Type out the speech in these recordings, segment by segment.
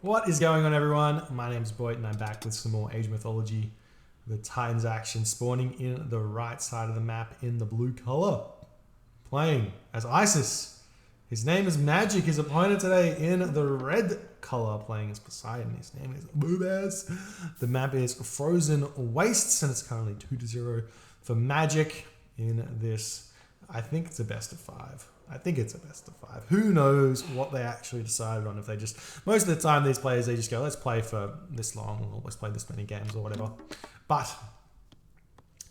What is going on, everyone? My name's Boyd and I'm back with some more Age Mythology. The Titans action spawning in the right side of the map in the blue color. Playing as Isis. His name is Magic. His opponent today in the red color playing as Poseidon. His name is Bubez. The map is Frozen Wastes and it's currently 2-0 for Magic in this. I think it's a best of 5. I think it's a best of 5. Who knows what they actually decided on? If they just, most of the time these players, they just go, let's play for this long, or let's play this many games or whatever. But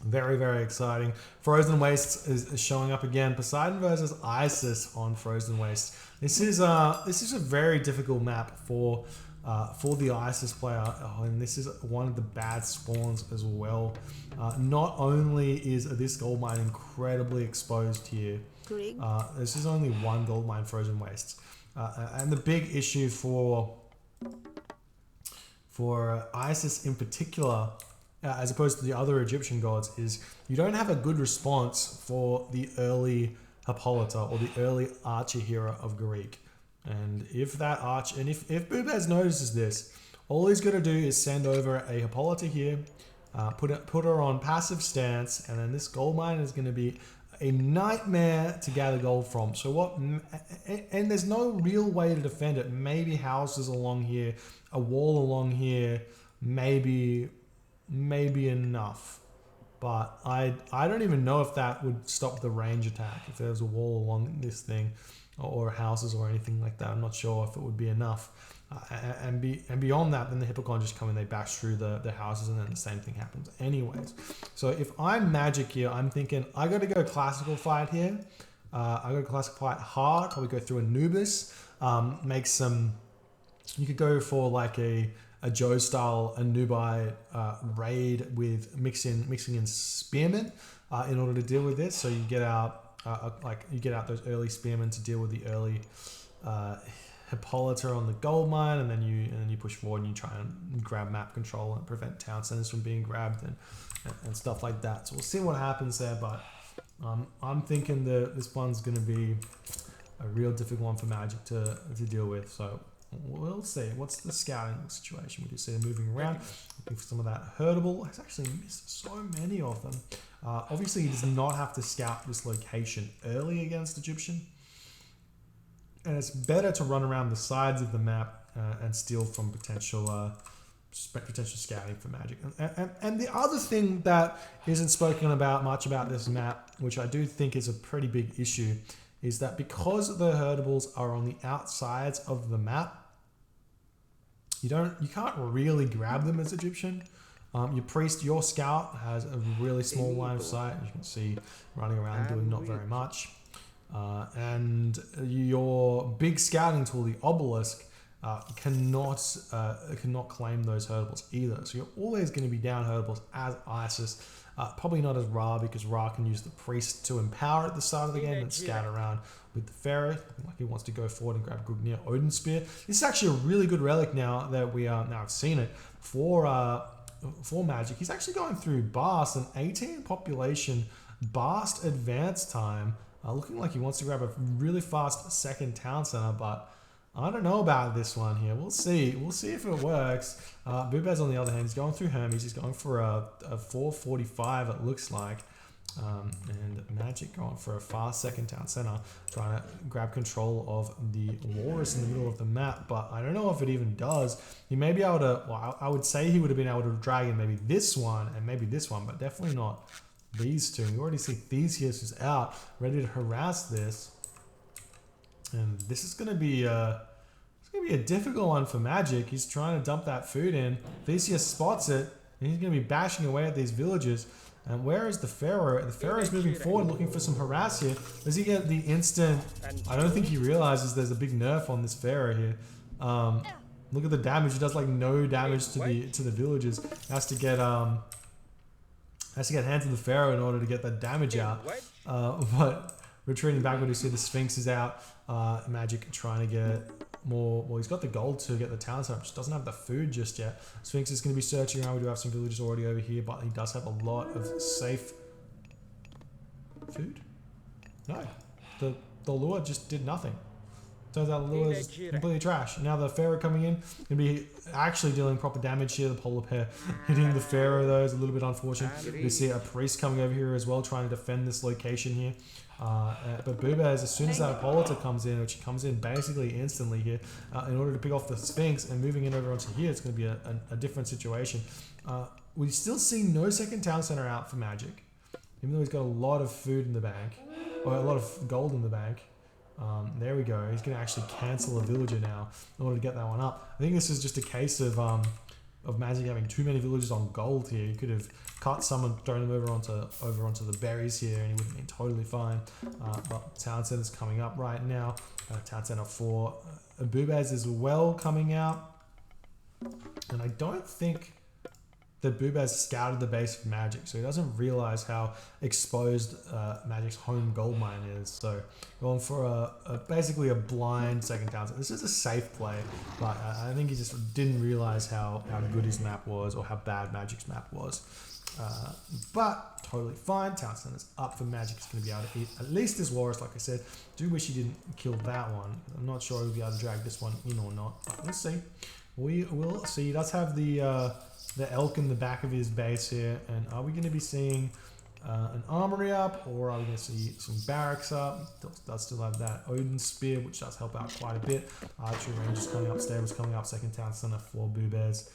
very, very exciting. Frozen Wastes is showing up again. Poseidon versus Isis on Frozen Wastes. This is a very difficult map for the Isis player, and this is one of the bad spawns as well. Not only is this gold mine incredibly exposed here, this is only one gold mine, Frozen Wastes, and the big issue for Isis in particular, as opposed to the other Egyptian gods, is you don't have a good response for the early Hippolyta or the early archer hero of Greek. And if Bubez notices this, all he's going to do is send over a Hippolyta here, put her on passive stance, and then this gold mine is going to be a nightmare to gather gold from. So what? And there's no real way to defend it. Maybe houses along here, a wall along here, maybe enough. But I don't even know if that would stop the range attack. If there's a wall along this thing, or houses or anything like that, I'm not sure if it would be enough. And beyond that, then the Hippocon just come and they bash through the houses, and then the same thing happens anyways. So if I'm Magic here, I'm thinking I got to go classical fight here. I go classical fight hard. Probably go through Anubis. Make some. You could go for like a Joe style Anubi raid with mixing in spearmen in order to deal with this. So you get out those early spearmen to deal with the early Hippolyta on the gold mine, and then you push forward and you try and grab map control and prevent town centers from being grabbed and stuff like that. So we'll see what happens there, but I'm thinking that this one's going to be a real difficult one for Magic to deal with. So we'll see. What's the scouting situation? We just see them moving around, looking for some of that herdable. He's actually missed so many of them. Obviously, he does not have to scout this location early against Egyptian. And it's better to run around the sides of the map and steal from potential scouting for Magic. And the other thing that isn't spoken about much about this map, which I do think is a pretty big issue, is that because the herdables are on the outsides of the map, you can't really grab them as Egyptian. Your scout has a really small line of sight, as you can see, running around doing not very much. And your big scouting tool, the obelisk, cannot claim those herdables either. So you're always going to be down herdables as Isis. Probably not as Ra, because Ra can use the priest to empower at the start of the game and scout around with the pharaoh. Like he wants to go forward and grab Grugnir Odin Spear. This is actually a really good relic now that we now have seen it for Magic. He's actually going through Bast, an 18 population Bast advance time. Looking like he wants to grab a really fast second town center, but I don't know about this one here. We'll see. We'll see if it works. Bubez, on the other hand, is going through Hermes. He's going for a 445, it looks like. And Magic going for a fast second town center, trying to grab control of the walrus in the middle of the map. But I don't know if it even does. He may be able to, well, I would say he would have been able to drag in maybe this one and maybe this one, but definitely not these two. You already see Theseus is out, ready to harass this. And this is going to be a difficult one for Magic. He's trying to dump that food in. Theseus spots it, and he's going to be bashing away at these villagers. And where is the Pharaoh? The Pharaoh is moving forward, looking for some harass here. Does he get the instant? I don't think he realizes there's a big nerf on this Pharaoh here. Look at the damage. He does like no damage to the villagers. Has to get hands to the Pharaoh in order to get that damage out. But retreating backward, you see the Sphinx is out. Magic trying to get more. Well, he's got the gold to get the town center, just doesn't have the food just yet. Sphinx is going to be searching around. We do have some villagers already over here, but he does have a lot of safe food. No, the lure just did nothing. Turns out the lure is completely trash. And now the Pharaoh coming in, going to be actually dealing proper damage here. The polar bear hitting the Pharaoh though is a little bit unfortunate. We see a priest coming over here as well, trying to defend this location here. But Bubez, as soon as that Hippolyta comes in, which comes in basically instantly here, in order to pick off the Sphinx and moving in over onto here, it's going to be a different situation. We still see no second town center out for Magic, even though he's got a lot of food in the bank, or a lot of gold in the bank. There we go. He's going to actually cancel a villager now in order to get that one up. I think this is just a case of Magic having too many villagers on gold here. He could have cut some and thrown them over onto the berries here, and he would have been totally fine. But Town Center's coming up right now. Town Center 4. Bubez is well coming out, and I don't think that Bubez scouted the base of Magic, so he doesn't realize how exposed Magic's home gold mine is. So going for basically a blind second town. This is a safe play, but I think he just didn't realize how good his map was or how bad Magic's map was. But totally fine. Town Center's up for Magic. He's going to be able to eat at least this walrus, like I said. Do wish he didn't kill that one. I'm not sure he'll be able to drag this one in or not, but we'll see. We will see. He does have the elk in the back of his base here, and are we going to be seeing an armory up, or are we going to see some barracks up? Does still have that Odin spear, which does help out quite a bit. Archery range is coming up, stables coming up, second town center for Bubez.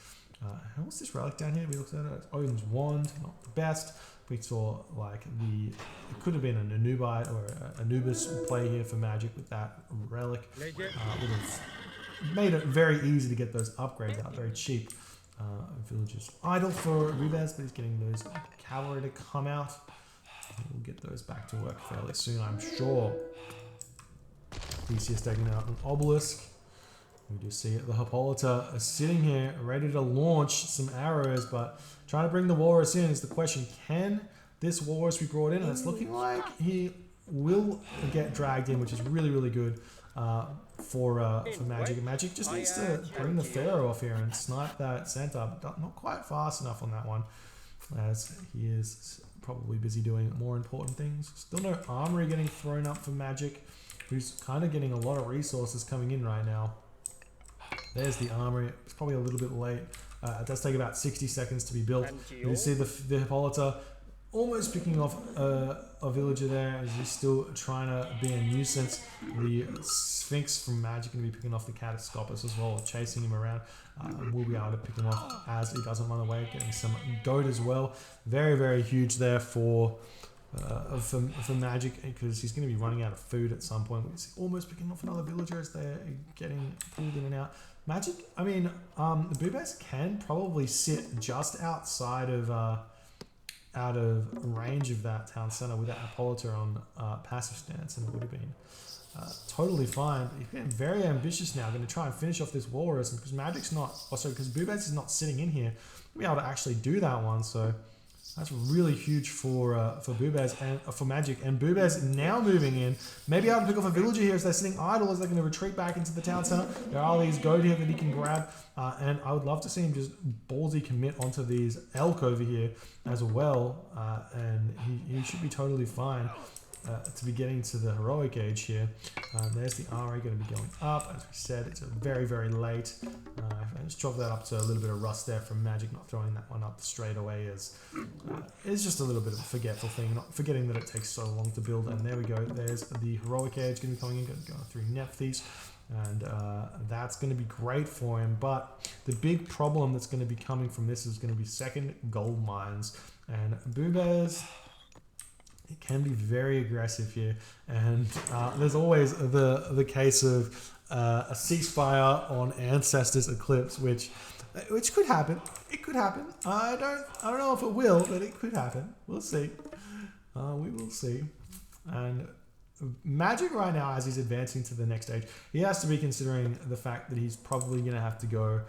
What's this relic down here? We looked at it. It's Odin's wand, not the best. We saw like it could have been an Anubite or Anubis play here for Magic with that relic. Would have made it very easy to get those upgrades out, very cheap. Villagers idle for Bubez, but he's getting those cavalry to come out. We'll get those back to work fairly soon, I'm sure. Theseus taking out an obelisk. We do see the Hippolyta sitting here, ready to launch some arrows, but trying to bring the walrus in is the question. Can this walrus be brought in? And it's looking like he will get dragged in, which is really, really good for Magic. And Magic just needs to bring the Pharaoh off here and snipe that center. Not quite fast enough on that one, as he is probably busy doing more important things. Still no armory getting thrown up for Magic, who's kind of getting a lot of resources coming in right now. There's the armory. It's probably a little bit late. It does take about 60 seconds to be built. You see the Hippolyta almost picking off a villager there, as he's still trying to be a nuisance. The Sphinx from Magic going to be picking off the Catastropus as well, chasing him around. We'll be able to pick him off as he doesn't run away, getting some goat as well. Very, very huge there for Magic, because he's going to be running out of food at some point. He's almost picking off another villager as they're getting pulled in and out. Magic, I mean, Bubez can probably sit just outside of out of range of that town center with that Hippolyta on passive stance, and it would have been totally fine. But he's getting very ambitious now, going to try and finish off this walrus, and because Magic's not, because Bubez is not sitting in here, he'll be able to actually do that one. So that's really huge for Bubez and for Magic. And Bubez now moving in, maybe able to pick off a villager here as they're sitting idle, as they're going to retreat back into the town center. There are these goat here that he can grab, and I would love to see him just ballsy commit onto these elk over here as well, and he should be totally fine to be getting to the heroic age here. There's the RA going to be going up. As we said, it's a very, very late. I just dropped that up to a little bit of rust there from Magic, not throwing that one up straight away, as it's just a little bit of a forgetful thing, not forgetting that it takes so long to build. And there we go. There's the heroic age going to be coming in, going through Nephthys, and that's going to be great for him. But the big problem that's going to be coming from this is going to be second gold mines, and Bubez, it can be very aggressive here, and there's always the case of a ceasefire on Ancestors Eclipse, which could happen. It could happen. I don't know if it will, but it could happen. We'll see. We will see. And Magic right now, as he's advancing to the next stage, he has to be considering the fact that he's probably going to have to go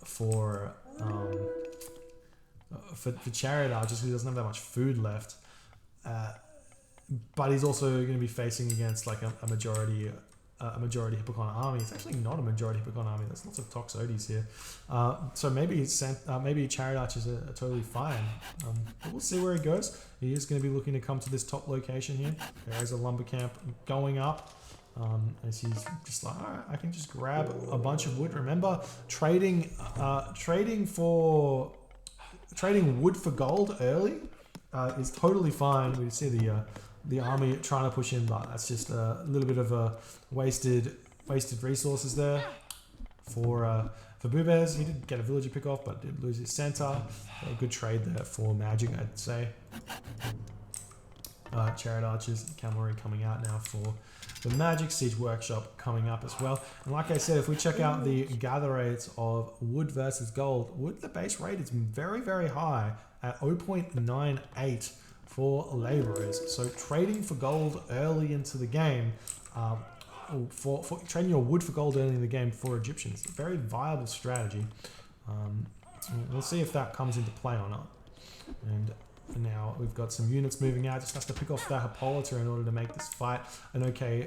for Chariot Archers, because he doesn't have that much food left. But he's also going to be facing against like a majority Hippocon army. It's actually not a majority Hippocon army. There's lots of Toxotes here. So maybe Chariot Archers are totally fine. But we'll see where he goes. He is going to be looking to come to this top location here. There is a lumber camp going up. as he's just like, all right, I can just grab a bunch of wood. Remember, trading wood for gold early is totally fine. We see the army trying to push in, but that's just a little bit of a wasted resources there for Bubez. He did get a villager pick off, but did lose his center. A good trade there for Magic, I'd say. Chariot Archers, Cavalry coming out now for the Magic. Siege Workshop coming up as well. And like I said, if we check out the gather rates of wood versus gold, wood, the base rate is very, very high at 0.98 for laborers. So trading for gold early into the game, for trading your wood for gold early in the game for Egyptians, a very viable strategy. We'll see if that comes into play or not. And now we've got some units moving out. Just has to pick off that Hippolyta in order to make this fight an okay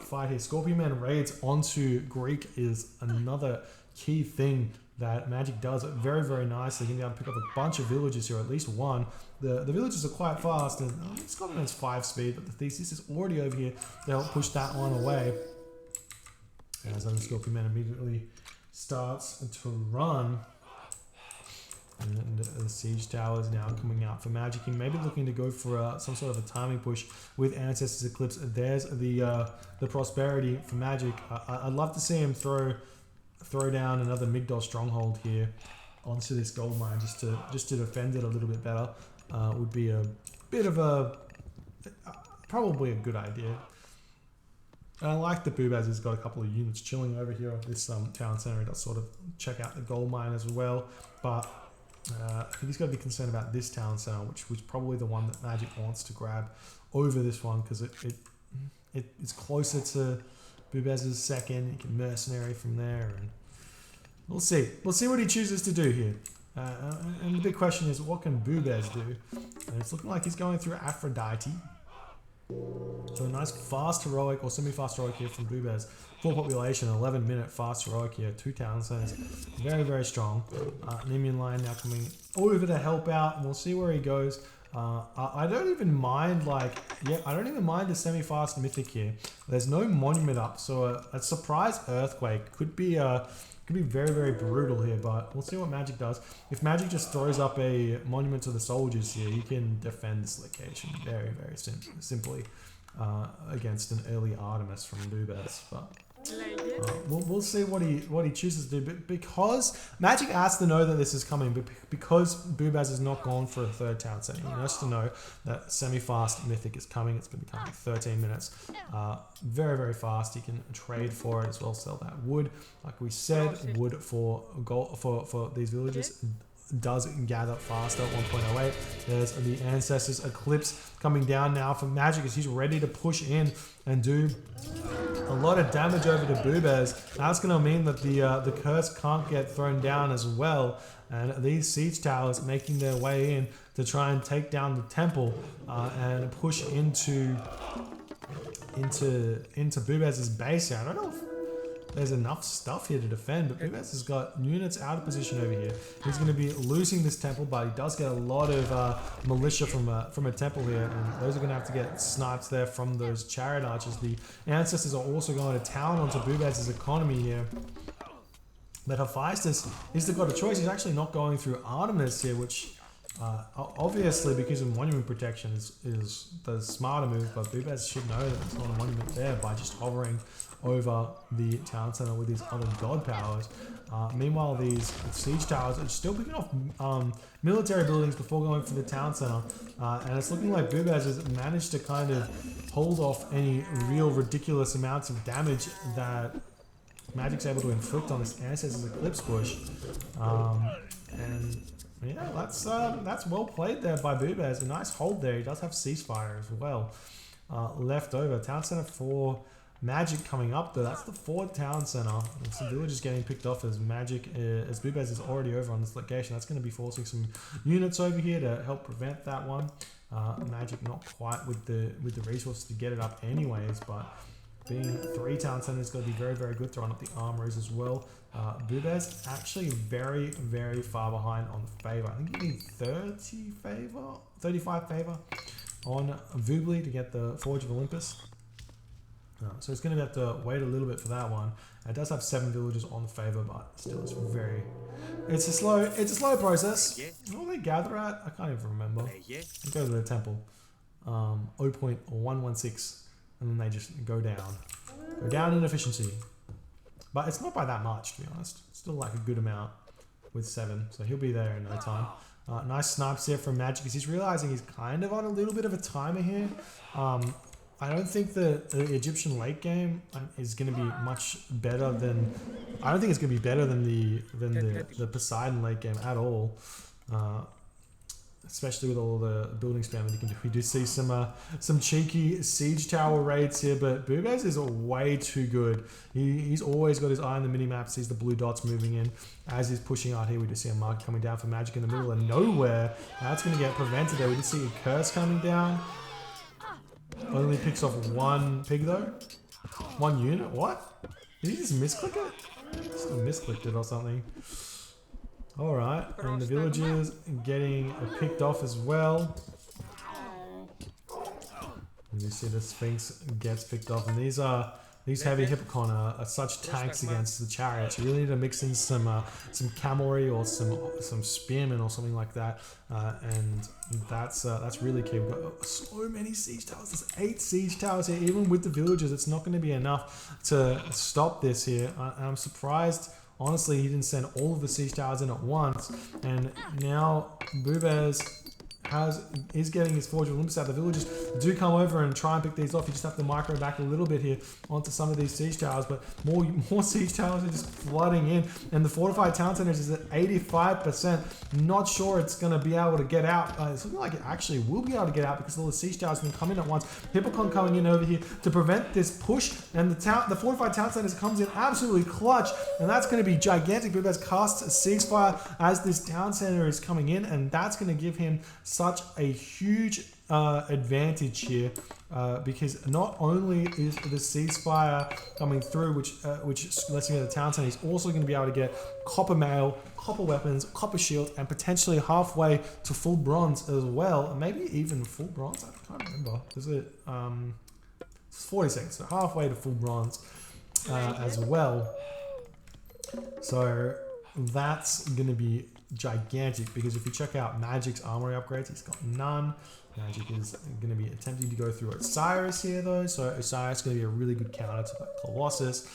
fight here. Scorpion Man raids onto Greek is another key thing that Magic does very, very nicely. You're going to be able to pick up a bunch of villages here, at least one. The villages are quite fast, and Scorpion Man's 5 speed, but the Thesis is already over here to help push that one away. As the Scorpion Man immediately starts to run. And the siege tower is now coming out for Magic. He may be looking to go for some sort of a timing push with Ancestors Eclipse. There's the prosperity for Magic. I'd love to see him throw down another Migdol stronghold here onto this gold mine just to defend it a little bit better. Would be a bit of probably a good idea. And I like that Bubez has got a couple of units chilling over here at this town center to sort of check out the gold mine as well, but I think he's got to be concerned about this town center, which was probably the one that Magic wants to grab over this one because it's closer to Bubez's second. He can mercenary from there, and we'll see what he chooses to do here. And the big question is, what can Bubez do? And it's looking like he's going through Aphrodite. So a nice fast heroic or semi-fast heroic here from Bubez. Full population, 11-minute fast heroic here. 2 town centers. Very, very strong. Nemean line now coming over to help out, and we'll see where he goes. I don't even mind I don't even mind a semi-fast mythic here. There's no monument up, so a surprise earthquake could be very, very brutal here, but we'll see what Magic does. If Magic just throws up a monument to the soldiers here, you can defend this location very, very simply against an early Artemis from Bubez. But we'll see what he chooses to do. But because Magic has to know that this is coming, but because Bubez has not gone for a 3rd town center, he has to know that semi-fast mythic is coming. It's going to be coming in 13 minutes. Very, very fast. He can trade for it as well, sell that wood. Like we said, wood for gold for these villages does gather faster at 1.08. There's the Ancestors Eclipse coming down now for Magic as he's ready to push in and do a lot of damage over to Bubez. That's going to mean that the curse can't get thrown down as well, and these siege towers making their way in to try and take down the temple and push into Bubez's base here. I don't know if there's enough stuff here to defend, but Bubez has got units out of position over here. He's going to be losing this temple, but he does get a lot of militia from a temple here, and those are going to have to get snipes there from those chariot archers. The Ancestors are also going to town onto Bubez's economy here. But Hephaestus, he's got a choice. He's actually not going through Artemis here, which obviously because of monument protection is the smarter move, but Bubez should know that there's not a monument there by just hovering over the town center with his other god powers. Meanwhile, these siege towers are still picking off military buildings before going for the town center, and it's looking like Bubez has managed to kind of hold off any real ridiculous amounts of damage that Magic's able to inflict on this Ancestors Eclipse push. And yeah, that's well played there by Bubez. A nice hold there. He does have ceasefire as well left over. Town center for Magic coming up though. That's the 4th town center. And some villages getting picked off as as Bubez is already over on this location. That's going to be forcing some units over here to help prevent that one. Magic not quite with the resources to get it up anyways, but being 3 town centers is going to be very, very good. Throwing up the armories as well. Bubez actually very, very far behind on the favor. I think you need 35 favor on Vubli to get the Forge of Olympus. So it's going to have to wait a little bit for that one. It does have 7 villagers on the favor, but still it's very... It's a slow process. What do they gather at? I can't even remember. Go to the temple. 0.116, and then they just go down. Go down in efficiency. But it's not by that much, to be honest. It's still like a good amount with 7, so he'll be there in no time. Nice snipes here from Magic, because he's realizing he's kind of on a little bit of a timer here. I don't think the Egyptian late game is going to be much better than... I don't think it's going to be better than the Poseidon late game at all. Especially with all the building spam that you can do. We do see some cheeky siege tower raids here, but Bubez is way too good. He's always got his eye on the mini-map, sees the blue dots moving in. As he's pushing out here, we just see a mark coming down for Magic in the middle of nowhere. That's going to get prevented there. We just see a curse coming down. Only picks off 1 pig though. 1 unit? What? Did he just misclick it? Just misclicked it or something. Alright, and the villagers getting picked off as well. And you see the Sphinx gets picked off, and these heavy Hippocon are such tanks against the chariots. You really need to mix in some cavalry or some spearmen or something like that, and that's really key. We've got so many siege towers. There's 8 siege towers here. Even with the villagers, it's not going to be enough to stop this here. I'm surprised. Honestly, he didn't send all of the siege towers in at once, and now Bubez is getting his Forge of Olympus out. The villagers do come over and try and pick these off. You just have to micro back a little bit here onto some of these siege towers, but more siege towers are just flooding in, and the fortified town centers is at 85%. Not sure it's going to be able to get out. It's looking like it actually will be able to get out because all the siege towers can come in at once. Hippocon coming in over here to prevent this push, and the fortified town centers comes in absolutely clutch, and that's going to be gigantic. Bubez casts a ceasefire as this town center is coming in, and that's going to give him such a huge advantage here, because not only is the ceasefire coming through, which lets him get the town center, he's also going to be able to get copper mail, copper weapons, copper shield, and potentially halfway to full bronze as well, and maybe even full bronze. I can't remember. Is it? It's 46, so halfway to full bronze as well. So that's going to be gigantic, because if you check out Magic's armory upgrades, he's got none. Magic is going to be attempting to go through Osiris here though, so Osiris is going to be a really good counter to that Colossus.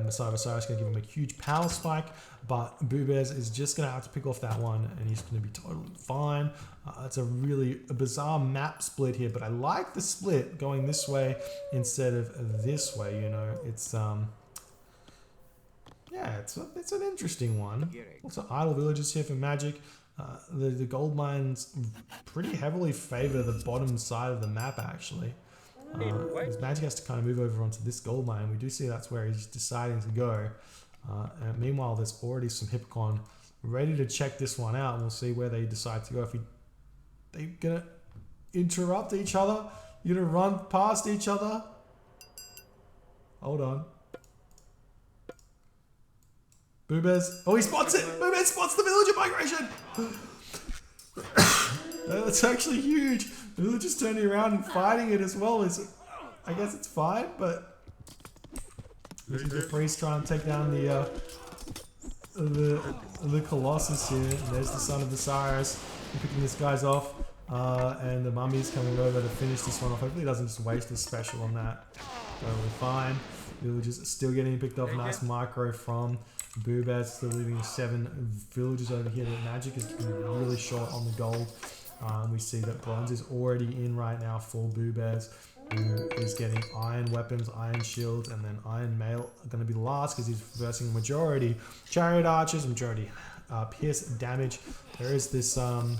Messiah of Osiris is going to give him a huge power spike, but Bubez is just going to have to pick off that one, and he's going to be totally fine. It's a really bizarre map split here, but I like the split going this way instead of this way. You know, it's yeah, it's an interesting one. Also, idle villages here for Magic. The gold mines pretty heavily favor the bottom side of the map, actually. Because Magic has to kind of move over onto this gold mine. We do see that's where he's deciding to go. And meanwhile, there's already some Hippocon ready to check this one out. And we'll see where they decide to go. If they're going to interrupt each other, you're going to run past each other. Hold on. Bubez. Oh, he spots it! Bubez spots the villager migration! That's actually huge. The villager's turning around and fighting it as well. I guess it's fine, but this is the priest trying to take down the Colossus here. And there's the son of Osiris picking this guy's off. And the mummy's coming over to finish this one off. Hopefully he doesn't just waste his special on that. Totally fine. Villagers still getting picked off. Nice micro from Bubez, still leaving 7 villagers over here. That Magic is really short on the gold. We see that bronze is already in right now for Bubez, who is getting iron weapons, iron shields, and then iron mail are going to be last because he's versing majority chariot archers, majority pierce damage. There is this son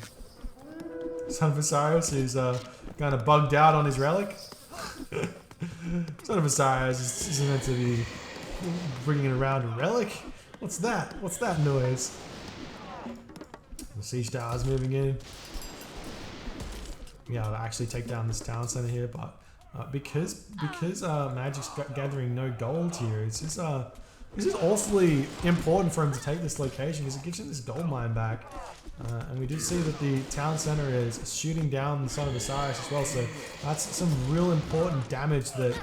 of Osiris who's kind of bugged out on his relic. Son of Osiris is meant to be bringing around a relic. What's that? What's that noise? The siege tower is moving in. Yeah, to actually take down this town center here, but because Magic's gathering no gold here, this is awfully important for him to take this location because it gives him this gold mine back. And we do see that the town center is shooting down the son of Osiris as well, so that's some real important damage that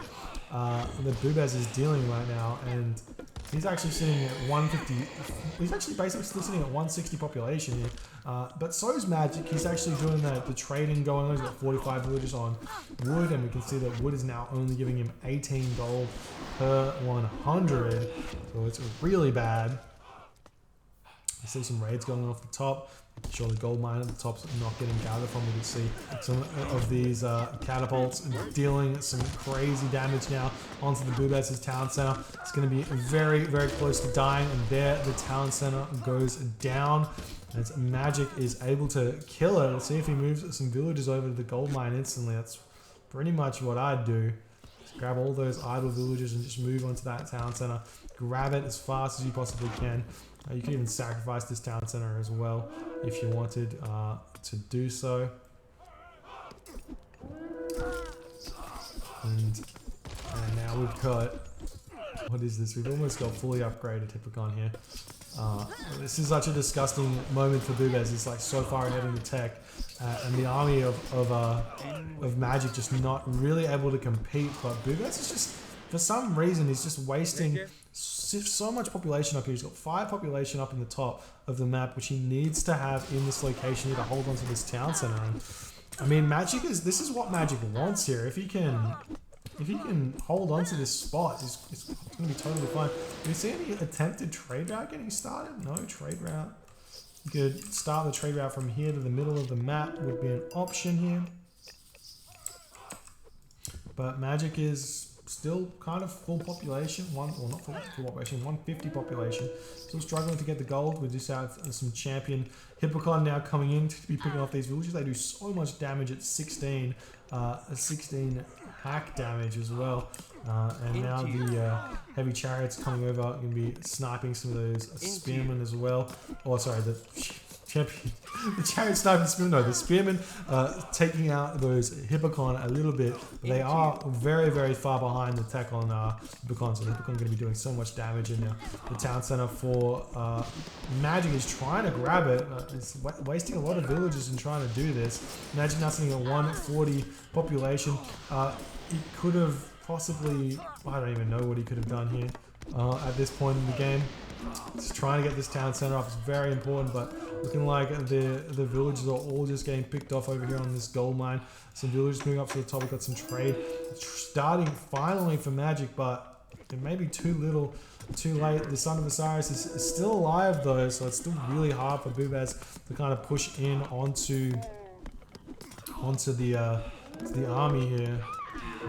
that Bubez is dealing right now, and he's actually sitting at 150. He's actually basically still sitting at 160 population here. But so is Magic. He's actually doing the trading going on. He's got 45 villagers on wood, and we can see that wood is now only giving him 18 gold per 100. So it's really bad. I see some raids going off the top. Sure, the gold mine at the top's not getting gathered from. You can see some of these catapults dealing some crazy damage now onto the Bubez's town center. It's going to be very, very close to dying, and there the town center goes down. As Magic is able to kill it. Let's see if he moves some villagers over to the gold mine instantly. That's pretty much what I'd do. Just grab all those idle villagers and just move onto that town center. Grab it as fast as you possibly can. You can even sacrifice this town center as well if you wanted to do so. And now we've got, what is this? We've almost got fully upgraded Hippocon here. This is such a disgusting moment for Bubez. He's like so far ahead in the tech, and the army of Magic just not really able to compete. But Bubez is just, for some reason, he's just wasting so much population up here. He's got 5 population up in the top of the map, which he needs to have in this location here to hold on to this town center. And I mean, this is what Magic wants here. If he can hold on to this spot, it's going to be totally fine. Do you see any attempted trade route getting started? No trade route. You could start the trade route from here to the middle of the map, would be an option here. But Magic is still kind of full population, not full population, 150 population. Still struggling to get the gold. We just have some champion Hippocon now coming in to be picking off these villagers. They do so much damage at 16 hack damage as well. And now the heavy chariots coming over are going to be sniping some of those spearmen as well. Oh, sorry, the champion, the chariot sniping spearmen. No, the spearmen taking out those Hippocon a little bit. But they are very, very far behind the tech on Hippocon. So Hippocon going to be doing so much damage in the town center for Magic is trying to grab it. It's wasting a lot of villagers in trying to do this. Magic now sitting at 140 population. He could have possibly, I don't even know what he could have done here at this point in the game. Just trying to get this town center up is very important, but looking like the villagers are all just getting picked off over here on this gold mine. Some villagers moving up to the top. We've got some trade starting finally for Magic, but it may be too little, too late. The Son of Osiris is still alive though, so it's still really hard for Bubez to kind of push in onto the army here.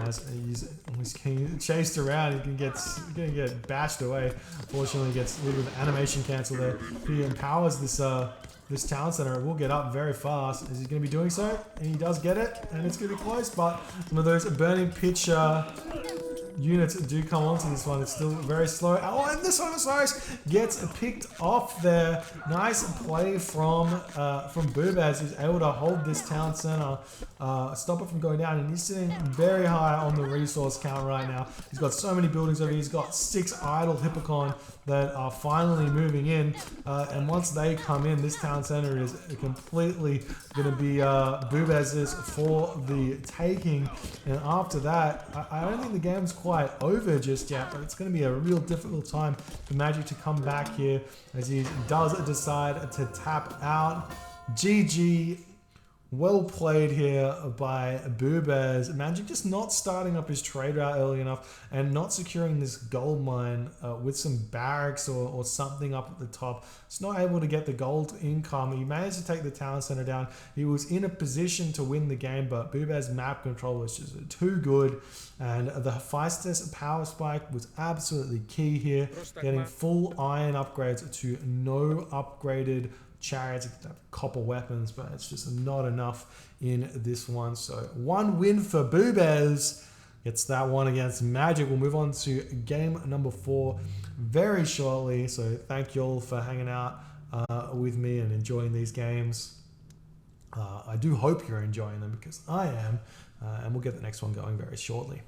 As he's getting chased around, he can get bashed away. Fortunately, he gets a little bit of animation cancel there. He empowers this town center. It will get up very fast. Is he going to be doing so? And he does get it, and it's going to be close. But some of those burning pitch units do come onto this one. It's still very slow. Oh, and this one gets picked off there. Nice play from Bubez, who's able to hold this town center, stop it from going down, and he's sitting very high on the resource count right now. He's got so many buildings over here. He's got 6 idle Hippocon that are finally moving in, and once they come in, this town center is completely going to be Bubez's for the taking. And after that, I don't think the game's quite over just yet, but it's going to be a real difficult time for Magic to come back here as he does decide to tap out. GG. Well played here by Bubez. Magic just not starting up his trade route early enough and not securing this gold mine with some barracks or something up at the top. It's not able to get the gold income. He managed to take the town center down. He was in a position to win the game, but Bubez's map control was just too good. And the Hephaestus power spike was absolutely key here. Getting full iron upgrades to no upgraded chariots, copper weapons, but it's just not enough in this one. So 1 win for Bubez. Gets that one against Magic. We'll move on to game number 4 very shortly. So thank you all for hanging out with me and enjoying these games. I do hope you're enjoying them because I am. And we'll get the next one going very shortly.